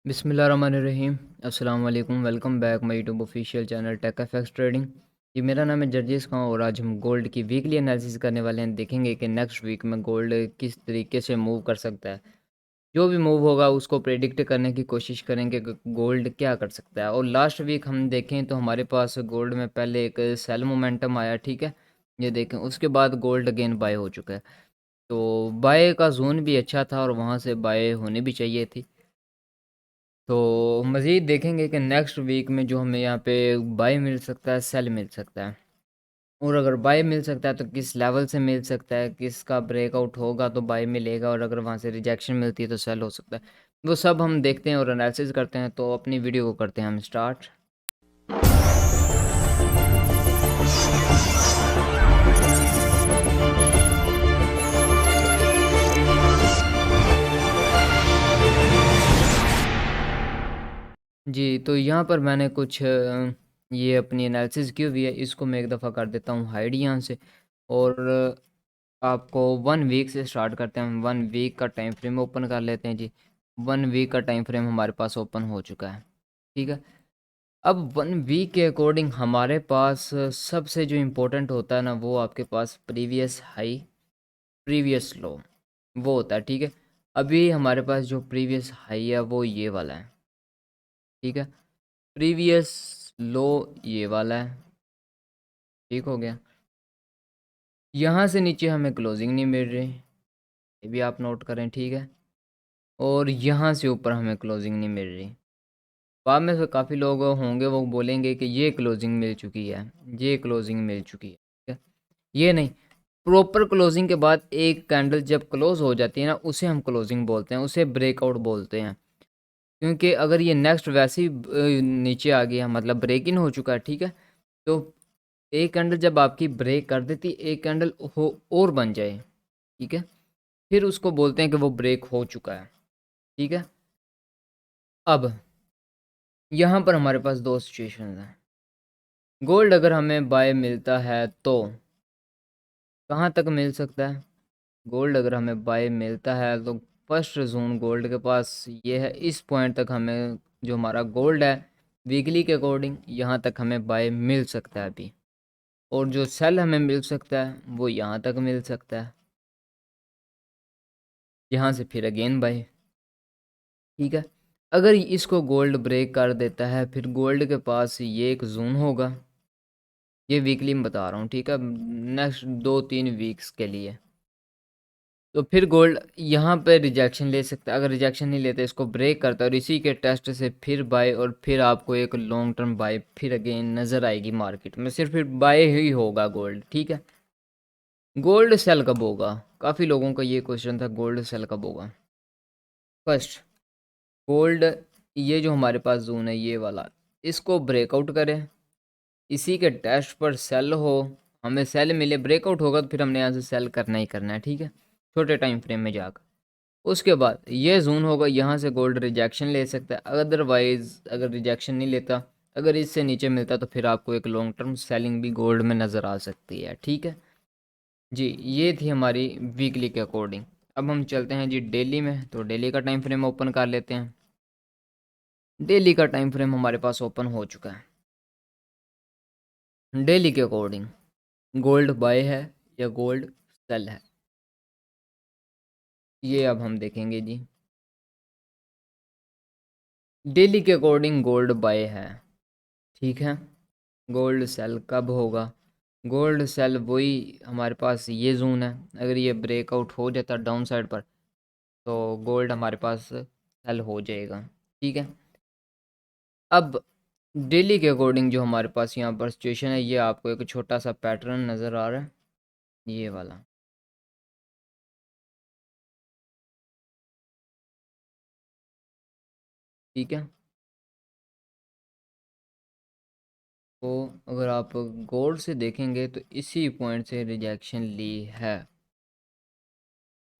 बिस्मिल्लाहिर्रहमानिर्रहीम। अस्सलाम वालेकुम। Welcome back my YouTube official channel tech FX trading. जी, मेरा नाम है जर्जिस खां और आज हम गोल्ड की वीकली एनालिसिस करने वाले हैं। देखेंगे कि नेक्स्ट वीक में गोल्ड किस तरीके से मूव कर सकता है। जो भी मूव होगा उसको प्रेडिक्ट करने की कोशिश करेंगे कि गोल्ड क्या कर सकता है। और लास्ट वीक हम देखें तो हमारे पास गोल्ड में पहले एक सेल मोमेंटम आया, ठीक है। ये देखें, उसके बाद गोल्ड अगेन बाय हो चुका है। तो बाय का जोन भी अच्छा था और वहाँ से बाय होनी भी चाहिए थी। तो मज़ीद देखेंगे कि नेक्स्ट वीक में जो हमें यहाँ पे बाय मिल सकता है, सेल मिल सकता है। और अगर बाय मिल सकता है तो किस लेवल से मिल सकता है, किसका ब्रेकआउट होगा तो बाय मिलेगा, और अगर वहाँ से रिजेक्शन मिलती है तो सेल हो सकता है। वो सब हम देखते हैं और एनालिसिस करते हैं। तो अपनी वीडियो को करते हैं हम स्टार्ट। जी, तो यहाँ पर मैंने कुछ ये अपनी एनालिसिस की हुई है। इसको मैं एक दफ़ा कर देता हूँ हाइड यहाँ से। और आपको 1 वीक से स्टार्ट करते हैं। 1 वीक का टाइम फ्रेम ओपन कर लेते हैं जी। 1 वीक का टाइम फ्रेम हमारे पास ओपन हो चुका है, ठीक है। अब 1 वीक के अकॉर्डिंग हमारे पास सबसे जो इम्पोर्टेंट होता है ना, वो आपके पास प्रीवियस हाई, प्रीवियस लो, वो होता है, ठीक है। अभी हमारे पास जो प्रीवियस हाई है वो ये वाला है, ठीक है। प्रीवियस लो ये वाला है, ठीक हो गया। यहाँ से नीचे हमें क्लोजिंग नहीं मिल रही, ये भी आप नोट करें, ठीक है। और यहाँ से ऊपर हमें क्लोजिंग नहीं मिल रही। बाद में से काफ़ी लोग होंगे वो बोलेंगे कि ये क्लोजिंग मिल चुकी है, ये क्लोजिंग मिल चुकी है, ठीक है। ये नहीं, प्रॉपर क्लोजिंग के बाद एक कैंडल जब क्लोज हो जाती है ना, उसे हम क्लोजिंग बोलते हैं, उसे ब्रेकआउट बोलते हैं। क्योंकि अगर ये नेक्स्ट वैसे ही नीचे आ गया, मतलब ब्रेक इन हो चुका है, ठीक है। तो एक कैंडल जब आपकी ब्रेक कर देती, एक कैंडल हो और बन जाए, ठीक है, फिर उसको बोलते हैं कि वो ब्रेक हो चुका है, ठीक है। अब यहाँ पर हमारे पास दो सिचुएशन हैं। गोल्ड अगर हमें बाय मिलता है तो कहाँ तक मिल सकता है। गोल्ड अगर हमें बाय मिलता है तो फर्स्ट जोन गोल्ड के पास ये है, इस पॉइंट तक हमें जो हमारा गोल्ड है वीकली के अकॉर्डिंग यहाँ तक हमें बाय मिल सकता है अभी। और जो सेल हमें मिल सकता है वो यहाँ तक मिल सकता है, यहाँ से फिर अगेन बाय, ठीक है। अगर इसको गोल्ड ब्रेक कर देता है फिर गोल्ड के पास ये एक जोन होगा, ये वीकली में बता रहा हूँ, ठीक है, नेक्स्ट 2-3 वीक्स के लिए। तो फिर गोल्ड यहाँ पे रिजेक्शन ले सकता है। अगर रिजेक्शन नहीं लेते, इसको ब्रेक करता है और इसी के टेस्ट से फिर बाय, और फिर आपको एक लॉन्ग टर्म बाय फिर अगेन नज़र आएगी मार्केट में। सिर्फ फिर बाय ही होगा गोल्ड, ठीक है। गोल्ड सेल कब होगा, काफ़ी लोगों का ये क्वेश्चन था, गोल्ड सेल कब होगा। फर्स्ट, गोल्ड ये जो हमारे पास जोन है ये वाला, इसको ब्रेकआउट करें, इसी के टेस्ट पर सेल हो, हमें सेल मिले, ब्रेकआउट होगा तो फिर हमने यहाँ से सेल करना ही करना है, ठीक है, छोटे टाइम फ्रेम में जाकर। उसके बाद ये जोन होगा, यहाँ से गोल्ड रिजेक्शन ले सकता है। अदरवाइज अगर रिजेक्शन नहीं लेता, अगर इससे नीचे मिलता तो फिर आपको एक लॉन्ग टर्म सेलिंग भी गोल्ड में नज़र आ सकती है, ठीक है जी। ये थी हमारी वीकली के अकॉर्डिंग। अब हम चलते हैं जी डेली में। तो डेली का टाइम फ्रेम ओपन कर लेते हैं। डेली का टाइम फ्रेम हमारे पास ओपन हो चुका है। डेली के अकॉर्डिंग गोल्ड बाय है या गोल्ड सेल है, ये अब हम देखेंगे जी। डेली के अकॉर्डिंग गोल्ड बाय है, ठीक है। गोल्ड सेल कब होगा, गोल्ड सेल वही हमारे पास ये जोन है। अगर ये ब्रेकआउट हो जाता डाउन साइड पर तो गोल्ड हमारे पास सेल हो जाएगा, ठीक है। अब डेली के अकॉर्डिंग जो हमारे पास यहाँ पर सिचुएशन है, ये आपको एक छोटा सा पैटर्न नज़र आ रहा है, ये वाला, ठीक है। तो अगर आप गौर से देखेंगे तो इसी पॉइंट से रिजेक्शन ली है,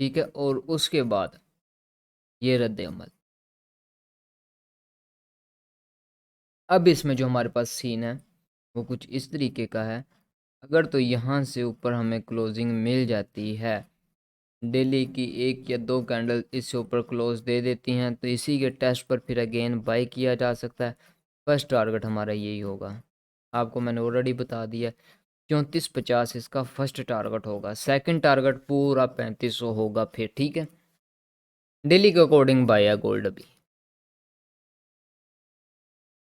ठीक है। और उसके बाद ये रद्द अमल। अब इसमें जो हमारे पास सीन है वो कुछ इस तरीके का है। अगर तो यहाँ से ऊपर हमें क्लोजिंग मिल जाती है डेली की 1 या 2 कैंडल इससे ऊपर क्लोज दे देती हैं तो इसी के टेस्ट पर फिर अगेन बाई किया जा सकता है। फर्स्ट टारगेट हमारा यही होगा, आपको मैंने ऑलरेडी बता दिया। 3450 इसका फर्स्ट टारगेट होगा। सेकंड टारगेट पूरा 3500 होगा फिर, ठीक है। डेली के अकॉर्डिंग बाय है गोल्ड अभी।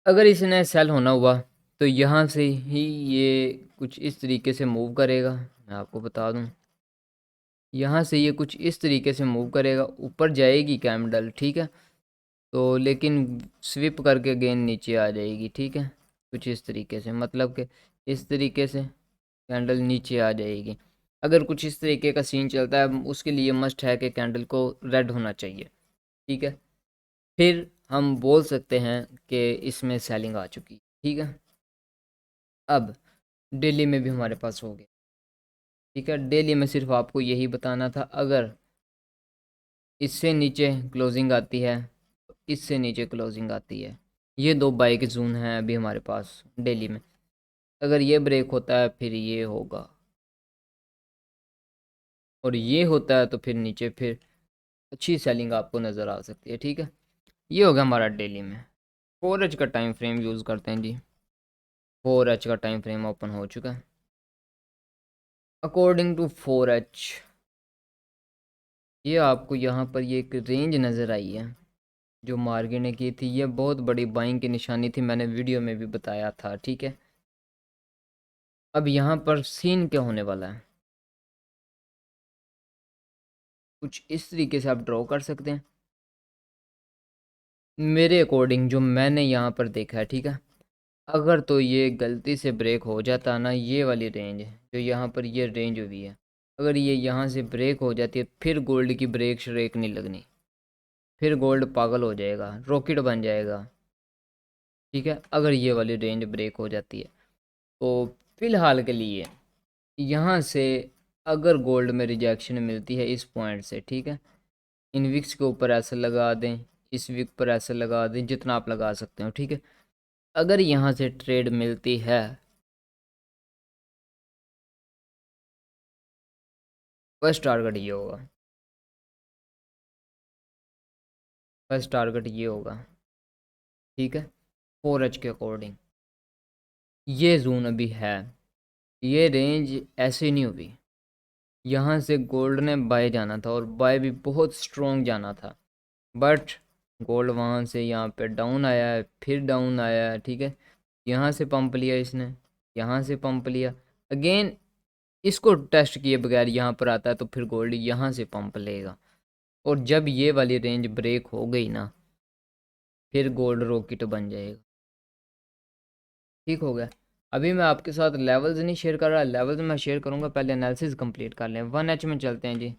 अगर इसने सेल होना हुआ तो यहाँ से ही ये कुछ इस तरीके से मूव करेगा, मैं आपको बता दूं। यहाँ से ये कुछ इस तरीके से मूव करेगा, ऊपर जाएगी कैंडल, ठीक है। तो लेकिन स्विप करके गेंद नीचे आ जाएगी, ठीक है। कुछ इस तरीके से, मतलब कि इस तरीके से कैंडल नीचे आ जाएगी। अगर कुछ इस तरीके का सीन चलता है उसके लिए मस्ट है कि कैंडल को रेड होना चाहिए, ठीक है। फिर हम बोल सकते हैं कि इसमें सेलिंग आ चुकी, ठीक है। अब डेली में भी हमारे पास हो गया, ठीक है। डेली में सिर्फ आपको यही बताना था, अगर इससे नीचे क्लोजिंग आती है, इससे नीचे क्लोजिंग आती है, ये दो बाई के जोन हैं अभी हमारे पास डेली में। अगर ये ब्रेक होता है फिर ये होगा, और ये होता है तो फिर नीचे फिर अच्छी सेलिंग आपको नज़र आ सकती है, ठीक है। ये होगा हमारा डेली में। 4H का टाइम फ्रेम यूज़ करते हैं जी। 4H का टाइम फ्रेम ओपन हो चुका है। अकॉर्डिंग टू 4H ये आपको यहाँ पर ये एक रेंज नज़र आई है जो मार्केट ने की थी, ये बहुत बड़ी बाइंग की निशानी थी, मैंने वीडियो में भी बताया था, ठीक है। अब यहाँ पर सीन क्या होने वाला है, कुछ इस तरीके से आप ड्रॉ कर सकते हैं। मेरे अकॉर्डिंग जो मैंने यहाँ पर देखा है, ठीक है, अगर तो ये गलती से ब्रेक हो जाता ना, ये वाली रेंज जो यहाँ पर ये रेंज हुई है, अगर ये यहाँ से ब्रेक हो जाती है फिर गोल्ड की ब्रेक श्रेक नहीं लगनी, फिर गोल्ड पागल हो जाएगा, रॉकेट बन जाएगा, ठीक है। अगर ये वाली रेंज ब्रेक हो जाती है तो फ़िलहाल के लिए यहाँ से अगर गोल्ड में रिजेक्शन मिलती है इस पॉइंट से, ठीक है, इन विक्स के ऊपर ऐसे लगा दें, इस विक पर ऐसे लगा दें, जितना आप लगा सकते हो, ठीक है। अगर यहाँ से ट्रेड मिलती है, फर्स्ट टारगेट ये होगा, फर्स्ट टारगेट ये होगा, ठीक है। 4H के अकॉर्डिंग ये जोन अभी है, ये रेंज ऐसे नहीं हुई। यहाँ से गोल्ड ने बाय जाना था और बाय भी बहुत स्ट्रॉन्ग जाना था, बट गोल्ड वहाँ से यहाँ पे डाउन आया है, फिर डाउन आया है, ठीक है। यहाँ से पंप लिया इसने, यहाँ से पंप लिया, अगेन इसको टेस्ट किए बगैर यहाँ पर आता है तो फिर गोल्ड यहाँ से पंप लेगा, और जब ये वाली रेंज ब्रेक हो गई ना फिर गोल्ड रॉकेट बन जाएगा, ठीक हो गया। अभी मैं आपके साथ लेवल्स नहीं शेयर कर रहा, लेवल्स मैं शेयर करूँगा, पहले एनालिसिस कंप्लीट कर लें। 1H में चलते हैं जी।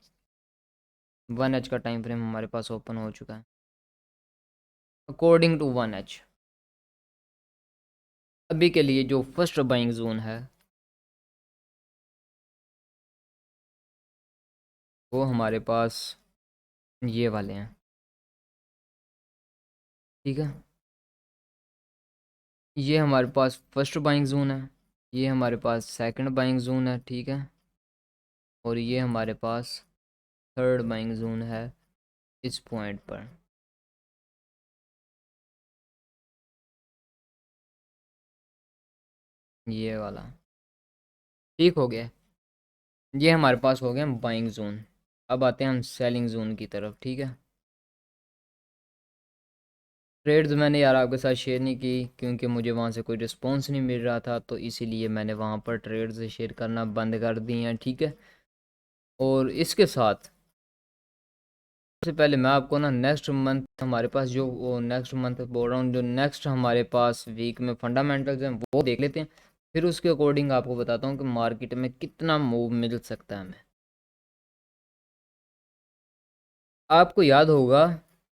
1H का टाइम फ्रेम हमारे पास ओपन हो चुका है। अकॉर्डिंग टू 1H अभी के लिए जो फर्स्ट बाइंग जोन है वो हमारे पास ये वाले हैं, ठीक है। ये हमारे पास फर्स्ट बाइंग जोन है, ये हमारे पास सेकंड बाइंग जोन है, ठीक है, और ये हमारे पास थर्ड बाइंग जोन है इस पॉइंट पर। ये वाला ठीक हो गया, ये हमारे पास हो गया बाइंग जोन। अब आते हैं हम सेलिंग जोन की तरफ, ठीक है। ट्रेड्स मैंने यार आपके साथ शेयर नहीं की क्योंकि मुझे वहाँ से कोई रिस्पॉन्स नहीं मिल रहा था, तो इसीलिए मैंने वहाँ पर ट्रेड्स शेयर करना बंद कर दी हैं, ठीक है। और इसके साथ सबसे पहले मैं आपको ना नेक्स्ट मंथ हमारे पास जो नेक्स्ट मंथ बोल रहा हूँ, जो नेक्स्ट हमारे पास वीक में फंडामेंटल्स हैं वो देख लेते हैं, फिर उसके अकॉर्डिंग आपको बताता हूँ कि मार्केट में कितना मूव मिल सकता है हमें। आपको याद होगा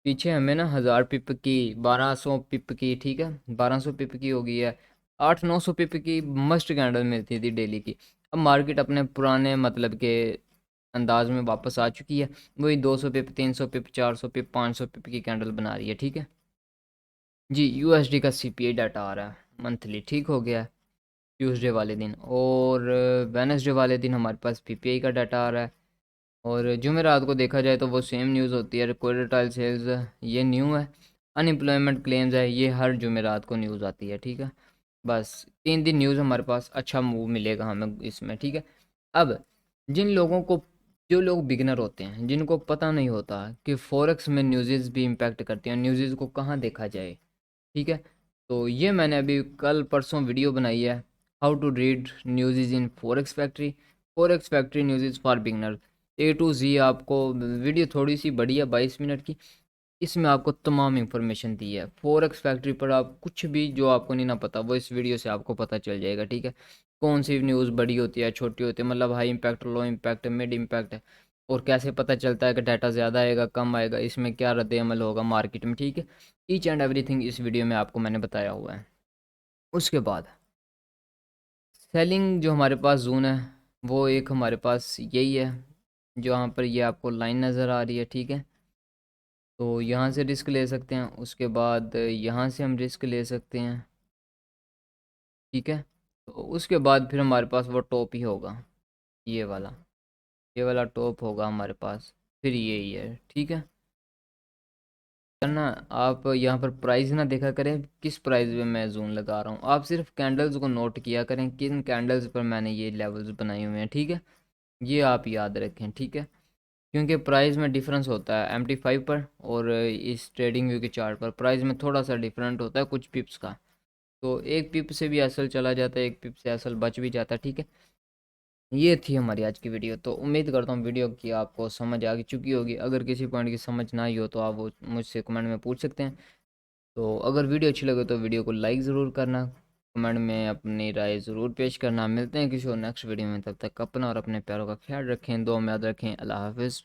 पीछे हमें ना 1000 पिप की, 1200 पिप की, ठीक है, 1200 पिप की हो गई है, 800 900 पिप की मस्ट कैंडल मिलती थी डेली की। अब मार्केट अपने पुराने मतलब के अंदाज में वापस आ चुकी है, वही 200 पिप, 300 पिप, 400 पिप, 500 पिप की कैंडल बना रही है, ठीक है जी। यूएसडी का सीपीआई डाटा आ रहा है मंथली, ठीक हो गया है ट्यूसडे वाले दिन, और वेनसडे वाले दिन हमारे पास पीपीआई का डाटा आ रहा है। और जुमेरात को देखा जाए तो वो सेम न्यूज़ होती है। क्वार्टाइल सेल्स ये न्यू है, अनएम्प्लॉयमेंट क्लेम्स है, ये हर जुमेरात को न्यूज़ आती है, ठीक है। बस 3 दिन न्यूज़ हमारे पास अच्छा मूव मिलेगा हमें इसमें, ठीक है। अब जिन लोगों को, जो लोग बिगिनर होते हैं, जिनको पता नहीं होता कि फॉरेक्स में न्यूज़ भी इम्पैक्ट करती हैं, न्यूज़ को कहाँ देखा जाए, ठीक है। तो ये मैंने अभी कल परसों वीडियो बनाई है, how to read news in forex factory news for beginner, A to Z. आपको वीडियो थोड़ी सी बड़ी है, 22 मिनट की। इसमें आपको तमाम इन्फॉर्मेशन दी है फॉरेक्स फैक्ट्री पर। आप कुछ भी जो आपको नहीं ना पता वो इस वीडियो से आपको पता चल जाएगा, ठीक है। कौन सी न्यूज़ बड़ी होती है, छोटी होती है, मतलब high impact, low impact, mid impact है, और कैसे पता चलता है कि डाटा ज़्यादा आएगा कम आएगा, इसमें क्या रद्द अमल होगा मार्केट में, ठीक है। ईच एंड एवरीथिंग इस वीडियो में आपको मैंने बताया हुआ है। उसके बाद सेलिंग जो हमारे पास जोन है वो एक हमारे पास यही है, जो यहाँ पर ये आपको लाइन नज़र आ रही है, ठीक है। तो यहाँ से रिस्क ले सकते हैं, उसके बाद यहाँ से हम रिस्क ले सकते हैं, ठीक है। तो उसके बाद फिर हमारे पास वो टॉप ही होगा, ये वाला, ये वाला टॉप होगा हमारे पास, फिर यही है, ठीक है। करना, आप यहाँ पर प्राइस ना देखा करें किस प्राइस पे मैं जोन लगा रहा हूँ, आप सिर्फ कैंडल्स को नोट किया करें किन कैंडल्स पर मैंने ये लेवल्स बनाए हुए हैं, ठीक है। ये आप याद रखें, ठीक है। क्योंकि प्राइस में डिफरेंस होता है MT5 पर और इस ट्रेडिंग व्यू के चार्ट पर प्राइस में थोड़ा सा डिफरेंट होता है कुछ पिप्स का। तो एक पिप से भी असल चला जाता है, एक पिप से असल बच भी जाता है, ठीक है। ये थी हमारी आज की वीडियो। तो उम्मीद करता हूँ वीडियो की आपको समझ आ चुकी होगी। अगर किसी पॉइंट की समझ ना आई हो तो आप वो मुझसे कमेंट में पूछ सकते हैं। तो अगर वीडियो अच्छी लगे तो वीडियो को लाइक ज़रूर करना, कमेंट में अपनी राय ज़रूर पेश करना। मिलते हैं किसी और नेक्स्ट वीडियो में, तब तक अपना और अपने प्यारों का ख्याल रखें, दुआ में याद रखें। अल्लाह हाफिज़।